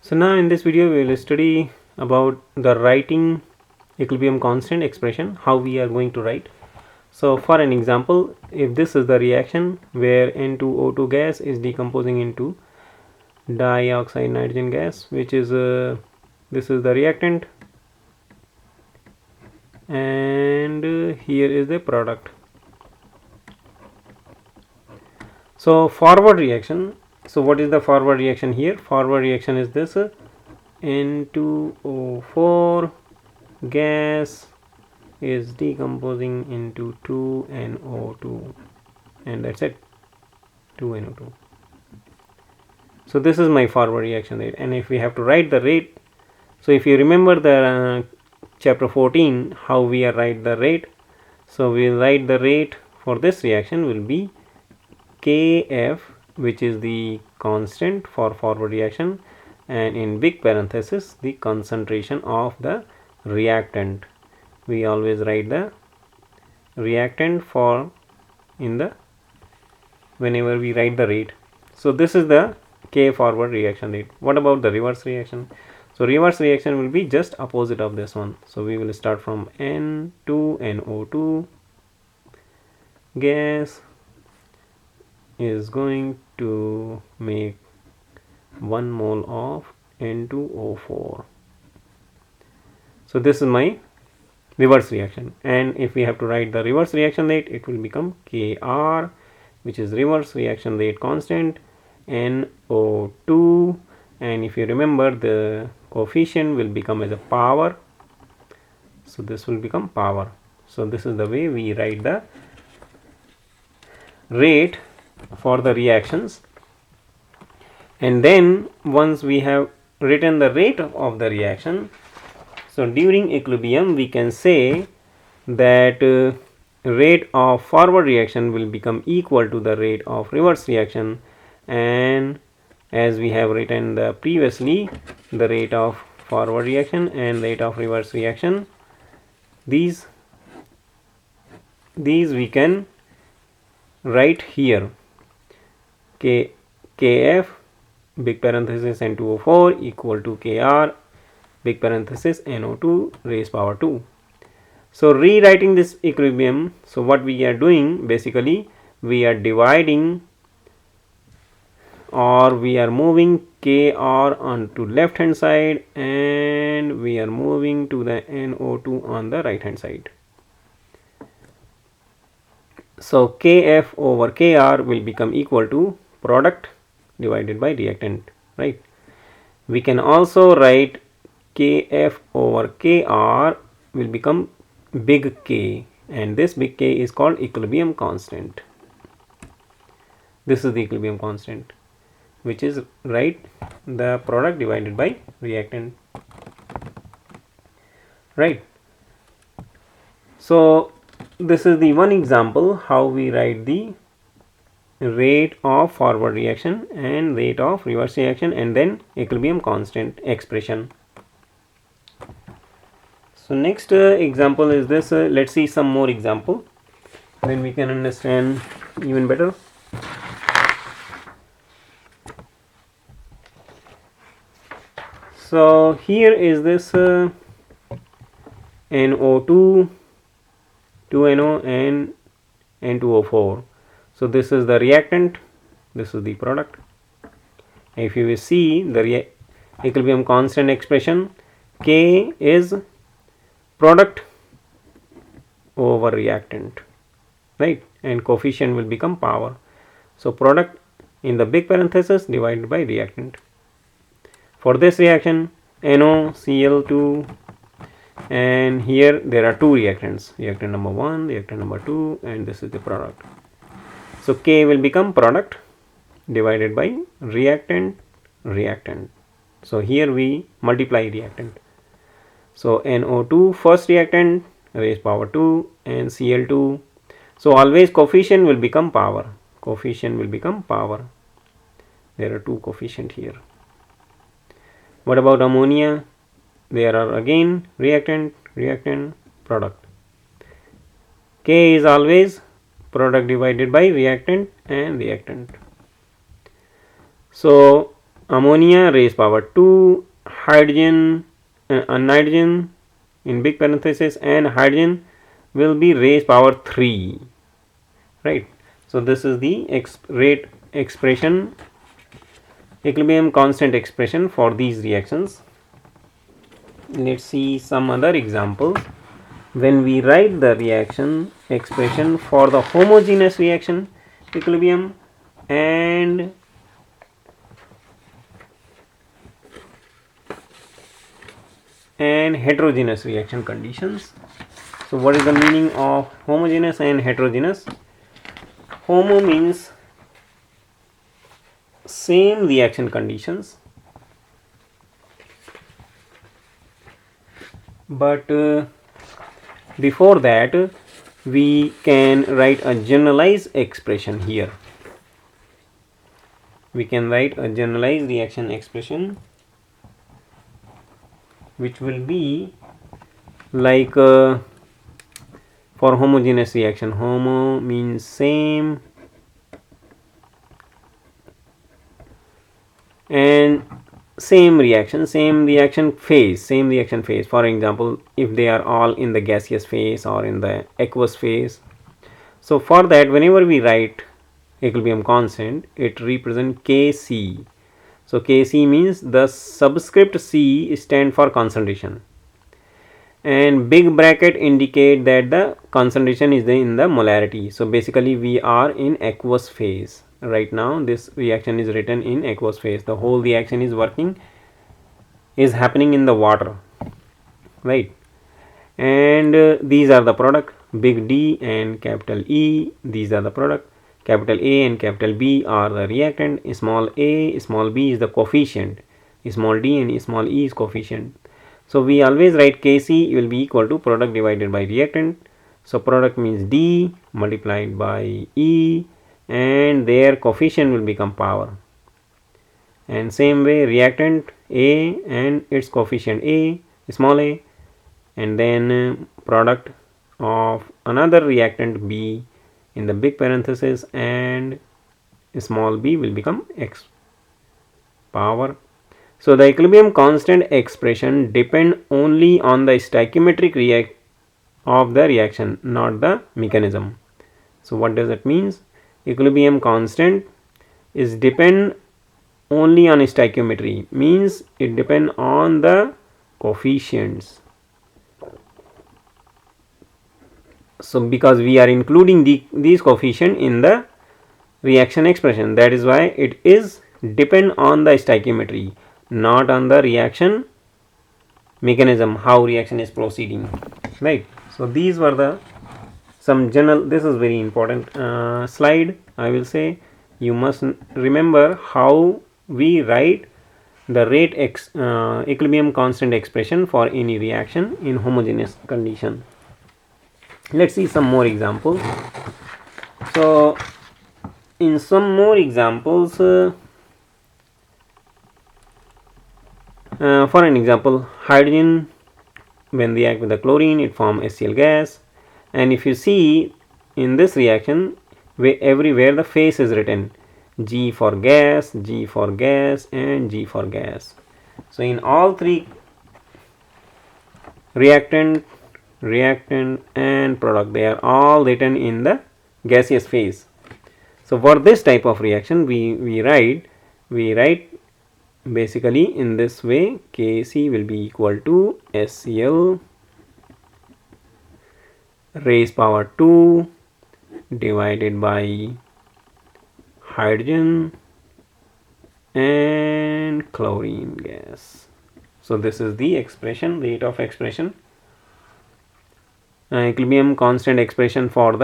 So now in this video we will study about the writing equilibrium constant expression, how we are going to write. So for an example, if this is the reaction where N2O2 gas is decomposing into dioxide nitrogen gas, which is this is the reactant, and here is the product. So forward reaction. So what is the forward reaction here? Forward reaction is this N2O4 gas is decomposing into 2NO2, and that's it, 2NO2. So this is my forward reaction rate, and if we have to write the rate, so if you remember the chapter 14 how we write the rate, so we will write the rate for this reaction will be Kf, which is the constant for forward reaction, and in big parenthesis the concentration of the reactant. We always write the reactant for in the whenever we write the rate. So this is the K forward reaction rate. What about the reverse reaction? So reverse reaction will be just opposite of this one. So we will start from N2NO2 gas is going to make 1 mole of N2O4. So this is my reverse reaction, and if we have to write the reverse reaction rate, it will become Kr, which is reverse reaction rate constant, NO2, and if you remember the coefficient will become as a power, so this will become power. So this is the way we write the rate for the reactions. And then once we have written the rate of the reaction, so during equilibrium we can say that rate of forward reaction will become equal to the rate of reverse reaction, and as we have written the previously, the rate of forward reaction and rate of reverse reaction, these we can write here. Kf big parenthesis N2O4 equal to Kr big parenthesis NO2 raised power 2. So rewriting this equilibrium, so what we are doing basically, we are dividing or we are moving Kr onto left hand side, and we are moving to the NO2 on the right hand side. So Kf over Kr will become equal to product divided by reactant, right? We can also write Kf over Kr will become big K, and this big K is called equilibrium constant. This is the equilibrium constant, which is right the product divided by reactant, right? So this is the one example how we write the rate of forward reaction and rate of reverse reaction, and then equilibrium constant expression. So next example is this. Let's see some more example, then we can understand even better. So here is this NO2, 2NO and N2O4. So this is the reactant, this is the product. If you will see the equilibrium constant expression, K is product over reactant, right, and coefficient will become power. So product in the big parenthesis divided by reactant. For this reaction, NoCl2, and here there are two reactants, reactant number 1, reactant number 2, and this is the product. So K will become product divided by reactant. So here we multiply reactant. So NO2 first reactant raised power 2, and Cl2. So always coefficient will become power. There are two coefficient here. What about ammonia? There are again reactant, product. K is always product divided by reactant and reactant. So ammonia raised power 2, hydrogen, nitrogen in big parenthesis, and hydrogen will be raised power 3, right. So this is the rate expression, equilibrium constant expression for these reactions. Let's see some other examples. When we write the reaction expression for the homogeneous reaction equilibrium and heterogeneous reaction conditions. So what is the meaning of homogeneous and heterogeneous? Homo means same reaction conditions, but before that we can write a generalized expression here. We can write a generalized reaction expression which will be like for homogeneous reaction, homo means same and same reaction phase. For example, if they are all in the gaseous phase or in the aqueous phase. So for that, whenever we write equilibrium constant, it represents Kc. So Kc means the subscript C stand for concentration, and big bracket indicate that the concentration is in the molarity. So basically we are in aqueous phase right now. This reaction is written in aqueous phase. The whole reaction is happening in the water, right. And these are the product, big D and capital E. These are the product, capital A and capital B are the reactant. Small a, small b is the coefficient, small d and small e is coefficient. So we always write Kc will be equal to product divided by reactant. So product means D multiplied by E, and their coefficient will become power. And same way reactant A and its coefficient A, small a, and then product of another reactant B in the big parenthesis and small b will become X power. So the equilibrium constant expression depend only on the stoichiometric react of the reaction, not the mechanism. So what does that means? Equilibrium constant is depend only on stoichiometry, means it depend on the coefficients. So because we are including these coefficient in the reaction expression, that is why it is depend on the stoichiometry, not on the reaction mechanism, how reaction is proceeding, right. So these were the some general, this is very important slide. I will say you must remember how we write the rate equilibrium constant expression for any reaction in homogeneous condition. Let's see some more examples. So in some more examples, for an example, hydrogen when react with the chlorine it form HCl gas, and if you see in this reaction everywhere the phase is written, G for gas, G for gas, and G for gas. So in all three reactant and product, they are all written in the gaseous phase. So for this type of reaction we write basically in this way, Kc will be equal to HCl raised power 2 divided by hydrogen and chlorine gas. So this is the expression, rate of expression, equilibrium constant expression for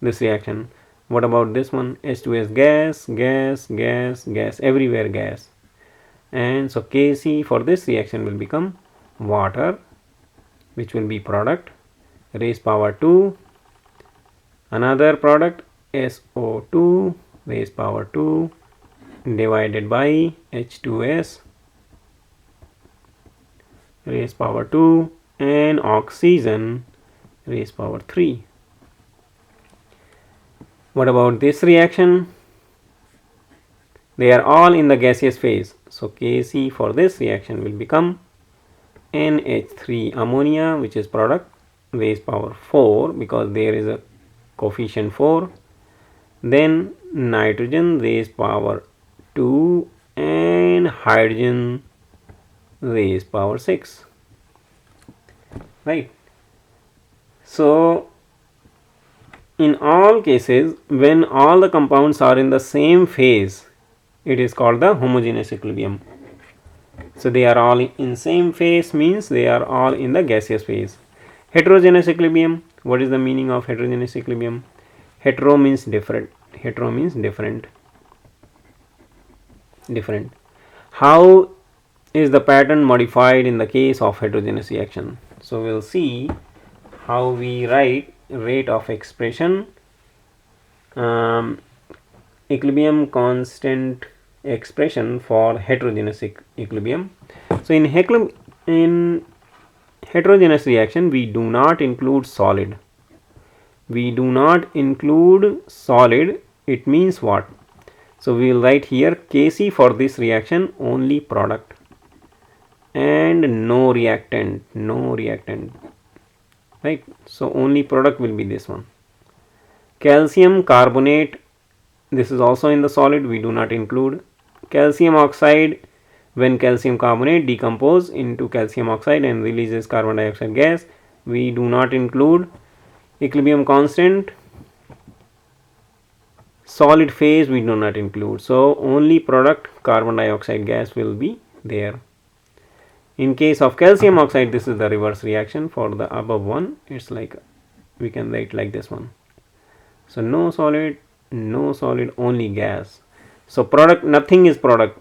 this reaction. What about this one? H2S gas, gas, gas, gas, everywhere gas. And so Kc for this reaction will become water, which will be product raised power 2, another product SO2 raised power 2 divided by H2S raised power 2 and oxygen raised power 3. What about this reaction? They are all in the gaseous phase. So Kc for this reaction will become NH3 ammonia, which is product, raised power 4 because there is a coefficient 4, then nitrogen raised power 2 and hydrogen raised power 6, right? So in all cases, when all the compounds are in the same phase, it is called the homogeneous equilibrium. So they are all in same phase means they are all in the gaseous phase. Heterogeneous equilibrium, what is the meaning of heterogeneous equilibrium? Hetero means different. Hetero means different. Different. How is the pattern modified in the case of heterogeneous reaction? So we'll see how we write rate of expression, equilibrium constant expression for heterogeneous equilibrium. So in heterogeneous reaction, we do not include solid. We do not include solid. It means what? So we will write here Kc for this reaction, only product and no reactant, right? So only product will be this one. Calcium carbonate, this is also in the solid, we do not include. Calcium oxide, when calcium carbonate decompose into calcium oxide and releases carbon dioxide gas, we do not include. Equilibrium constant, solid phase, we do not include. So only product carbon dioxide gas will be there. In case of calcium oxide, this is the reverse reaction for the above one. It's like we can write like this one. So no solid, only gas. So product, nothing is product.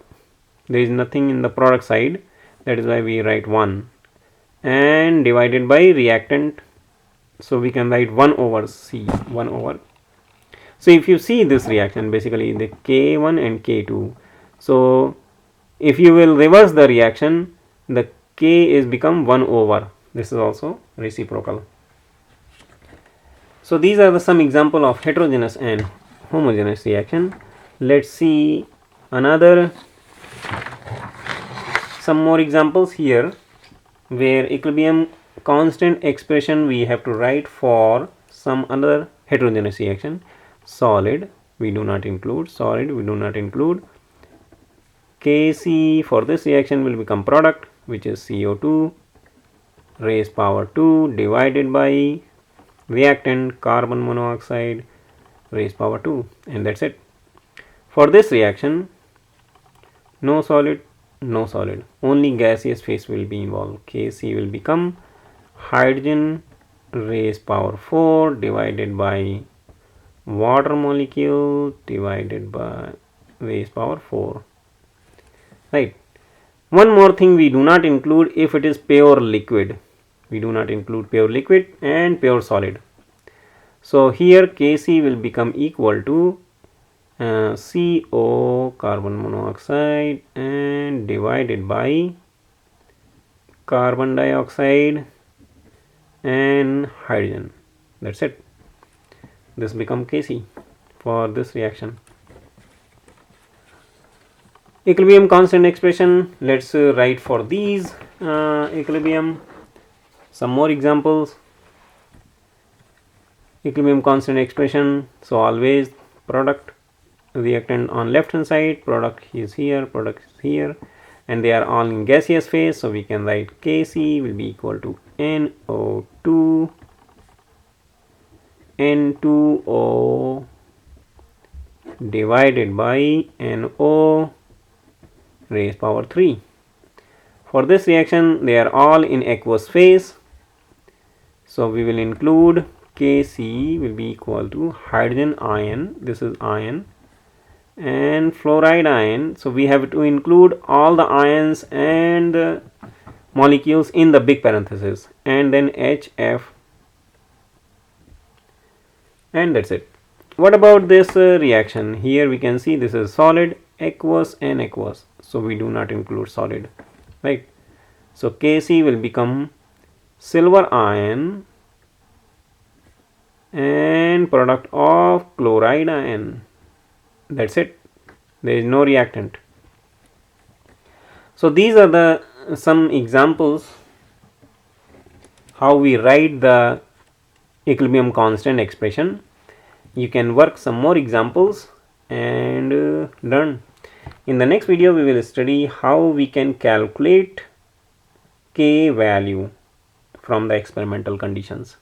There is nothing in the product side. That is why we write 1 and divided by reactant. So we can write 1 over C, 1 over. So if you see this reaction, basically the K1 and K2. So if you will reverse the reaction, the K is become 1 over. This is also reciprocal. So these are the some example of heterogeneous and homogeneous reaction. Let's see another, some more examples here where equilibrium constant expression we have to write for some other heterogeneous reaction. Solid we do not include, Kc for this reaction will become product, which is CO2 raised power 2 divided by reactant carbon monoxide raised power 2, and that's it. For this reaction, no solid, only gaseous phase will be involved. Kc will become hydrogen raised power 4 divided by water molecule divided by raised power 4, right? One more thing we do not include, if it is pure liquid, we do not include pure liquid and pure solid. So here Kc will become equal to CO carbon monoxide and divided by carbon dioxide and hydrogen. That's it. This become Kc for this reaction. Equilibrium constant expression, let's write for these equilibrium some more examples. Equilibrium constant expression, so always product reactant on left hand side, product is here, and they are all in gaseous phase, so we can write Kc will be equal to NO2 N2O divided by NO raised power 3. For this reaction, they are all in aqueous phase, so we will include Kc will be equal to hydrogen ion, this is ion, and fluoride ion. So we have to include all the ions and the molecules in the big parenthesis, and then HF, and that's it. What about this reaction? Here we can see this is solid, aqueous and aqueous, so we do not include solid, right? So Kc will become silver ion and product of chloride ion. That's it. There is no reactant. So these are the some examples how we write the equilibrium constant expression. You can work some more examples and done. In the next video we will study how we can calculate k value from the experimental conditions.